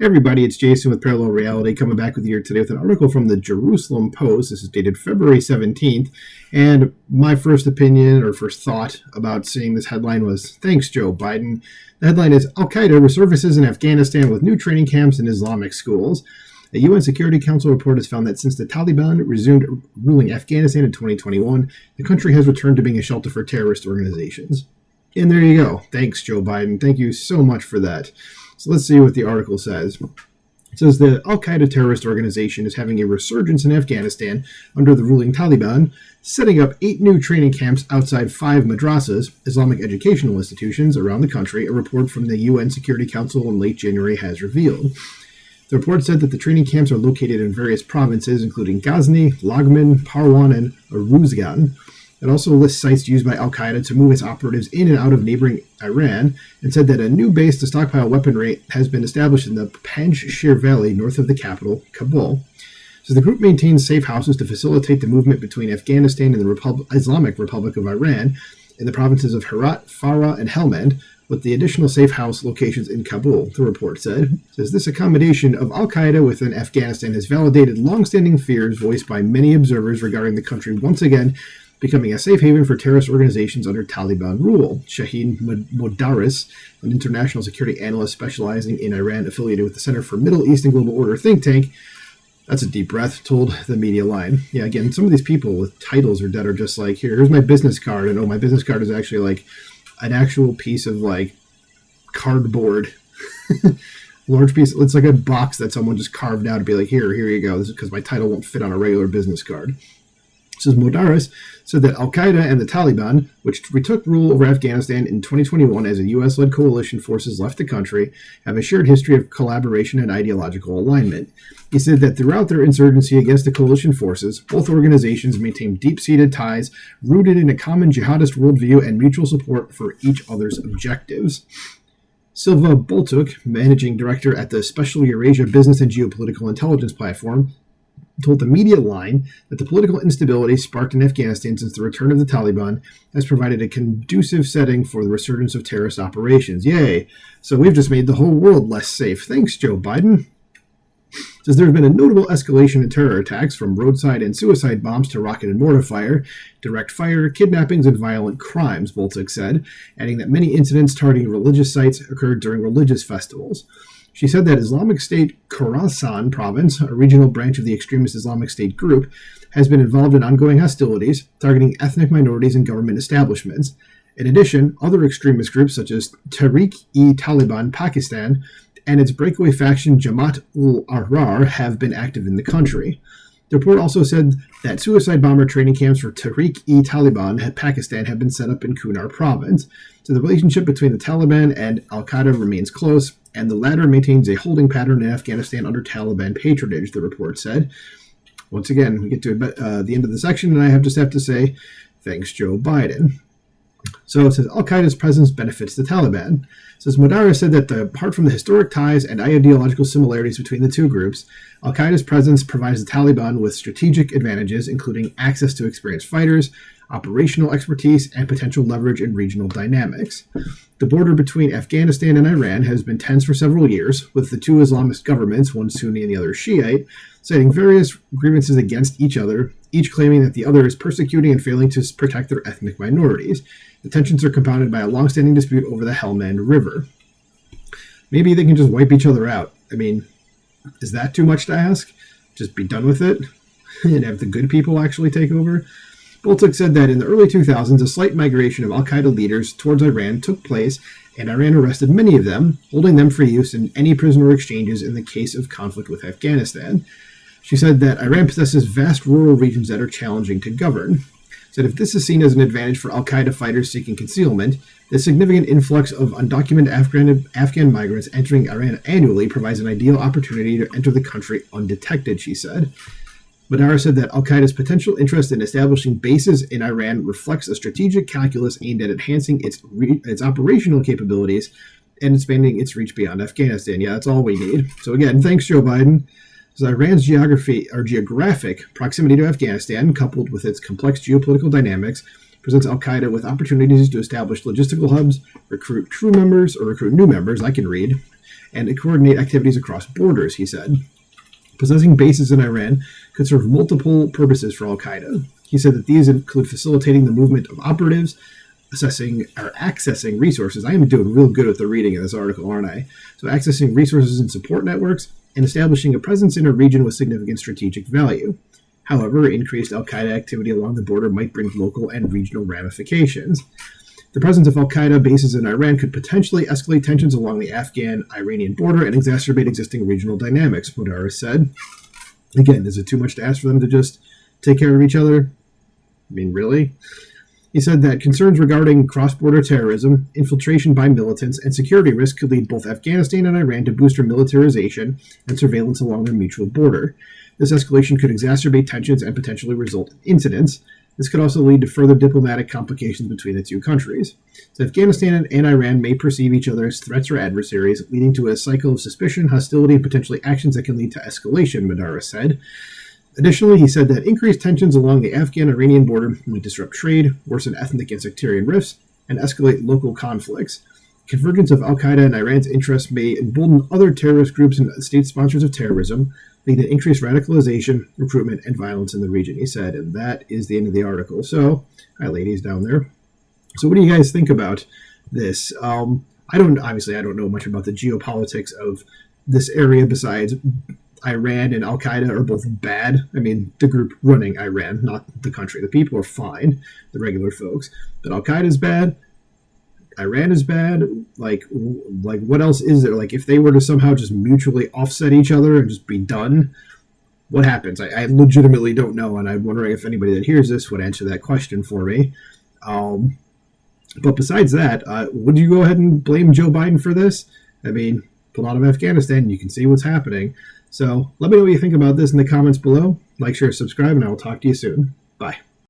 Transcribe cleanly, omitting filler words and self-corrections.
Everybody, it's Jason with Parallel Reality coming back with you here today with an article from the Jerusalem Post. This is dated February 17th, and my first opinion or first thought about seeing this headline was, thanks, Joe Biden. The headline is, Al-Qaeda resurfaces in Afghanistan with new training camps in Islamic schools. A UN Security Council report has found that since the Taliban resumed ruling Afghanistan in 2021, the country has returned to being a shelter for terrorist organizations. And there you go. Thanks, Joe Biden. Thank you so much for that. So let's see what the article says. It says the Al-Qaeda terrorist organization is having a resurgence in Afghanistan under the ruling Taliban, setting up 8 new training camps outside 5 madrasas, Islamic educational institutions, around the country, a report from the UN Security Council in late January has revealed. The report said that the training camps are located in various provinces, including Ghazni, Laghman, Parwan, and Uruzgan. It also lists sites used by Al-Qaeda to move its operatives in and out of neighboring Iran, and said that a new base to stockpile weaponry has been established in the Panjshir Valley north of the capital, Kabul. So the group maintains safe houses to facilitate the movement between Afghanistan and the Islamic Republic of Iran in the provinces of Herat, Farah, and Helmand, with the additional safe house locations in Kabul, the report said. It says this accommodation of Al-Qaeda within Afghanistan has validated long-standing fears voiced by many observers regarding the country once again becoming a safe haven for terrorist organizations under Taliban rule. Shaheen Modaris, an international security analyst specializing in Iran affiliated with the Center for Middle East and Global Order think tank, that's a deep breath, told the media line. Yeah, again, some of these people with titles that are just like, here's my business card, and my business card is actually like an actual piece of like cardboard. Large piece. It's like a box that someone just carved out to be like, here you go. This is because my title won't fit on a regular business card. Says Modaris said that Al-Qaeda and the Taliban, which retook rule over Afghanistan in 2021 as a U.S.-led coalition forces left the country, have a shared history of collaboration and ideological alignment. He said that throughout their insurgency against the coalition forces, both organizations maintained deep-seated ties rooted in a common jihadist worldview and mutual support for each other's objectives. Silva Boltuk, managing director at the Special Eurasia Business and Geopolitical Intelligence Platform, told the media line that the political instability sparked in Afghanistan since the return of the Taliban has provided a conducive setting for the resurgence of terrorist operations. Yay! So we've just made the whole world less safe. Thanks, Joe Biden. It says there has been a notable escalation in terror attacks, from roadside and suicide bombs to rocket and mortar fire, direct fire, kidnappings, and violent crimes, Boltic said, adding that many incidents targeting religious sites occurred during religious festivals. She said that Islamic State Khorasan province, a regional branch of the extremist Islamic State group, has been involved in ongoing hostilities, targeting ethnic minorities and government establishments. In addition, other extremist groups such as Tehreek-e-Taliban Pakistan and its breakaway faction Jamaat-ul-Ahrar have been active in the country. The report also said that suicide bomber training camps for Tehreek-e-Taliban Pakistan have been set up in Kunar province. So the relationship between the Taliban and Al-Qaeda remains close, and the latter maintains a holding pattern in Afghanistan under Taliban patronage, the report said. Once again, we get to the end of the section, and I just have to say, thanks, Joe Biden. So it says Al-Qaeda's presence benefits the Taliban. It says Modara said that apart from the historic ties and ideological similarities between the two groups, Al-Qaeda's presence provides the Taliban with strategic advantages, including access to experienced fighters, operational expertise, and potential leverage in regional dynamics. The border between Afghanistan and Iran has been tense for several years, with the two Islamist governments, one Sunni and the other Shiite, citing various grievances against each other, each claiming that the other is persecuting and failing to protect their ethnic minorities. The tensions are compounded by a long-standing dispute over the Helmand River. Maybe they can just wipe each other out. I mean, is that too much to ask? Just be done with it and have the good people actually take over? Boltic said that in the early 2000s, a slight migration of Al-Qaeda leaders towards Iran took place, and Iran arrested many of them, holding them for use in any prisoner exchanges in the case of conflict with Afghanistan. She said that Iran possesses vast rural regions that are challenging to govern. Said if this is seen as an advantage for Al-Qaeda fighters seeking concealment, the significant influx of undocumented Afghan migrants entering Iran annually provides an ideal opportunity to enter the country undetected, she said. Madara said that Al-Qaeda's potential interest in establishing bases in Iran reflects a strategic calculus aimed at enhancing its operational capabilities and expanding its reach beyond Afghanistan. Yeah, that's all we need. So again, thanks, Joe Biden. So Iran's geographic proximity to Afghanistan, coupled with its complex geopolitical dynamics, presents Al-Qaeda with opportunities to establish logistical hubs, recruit new members, and coordinate activities across borders, he said. Possessing bases in Iran could serve multiple purposes for Al-Qaeda. He said that these include facilitating the movement of operatives, accessing resources. I am doing real good with the reading of this article, aren't I? So accessing resources and support networks, and establishing a presence in a region with significant strategic value. However, increased Al-Qaeda activity along the border might bring local and regional ramifications. The presence of Al-Qaeda bases in Iran could potentially escalate tensions along the Afghan-Iranian border and exacerbate existing regional dynamics, Modaris said. Again, is it too much to ask for them to just take care of each other? I mean, really? He said that concerns regarding cross-border terrorism, infiltration by militants, and security risks could lead both Afghanistan and Iran to boost their militarization and surveillance along their mutual border. This escalation could exacerbate tensions and potentially result in incidents. This could also lead to further diplomatic complications between the two countries. So Afghanistan and Iran may perceive each other as threats or adversaries, leading to a cycle of suspicion, hostility, and potentially actions that can lead to escalation, Modaris said. Additionally, he said that increased tensions along the Afghan-Iranian border might disrupt trade, worsen ethnic and sectarian rifts, and escalate local conflicts. Convergence of Al-Qaeda and Iran's interests may embolden other terrorist groups and state sponsors of terrorism, leading to increased radicalization, recruitment, and violence in the region, he said. And that is the end of the article. So, hi ladies down there. So what do you guys think about this? I don't know much about the geopolitics of this area besides Iran and Al-Qaeda are both bad. I mean, the group running Iran, not the country. The people are fine, the regular folks. But Al-Qaeda is bad. Iran is bad. Like what else is there? Like, if they were to somehow just mutually offset each other and just be done, what happens? I legitimately don't know, and I'm wondering if anybody that hears this would answer that question for me. But besides that, would you go ahead and blame Joe Biden for this? I mean, pull out of Afghanistan, you can see what's happening. So let me know what you think about this in the comments below. Like, share, subscribe, and I will talk to you soon. Bye.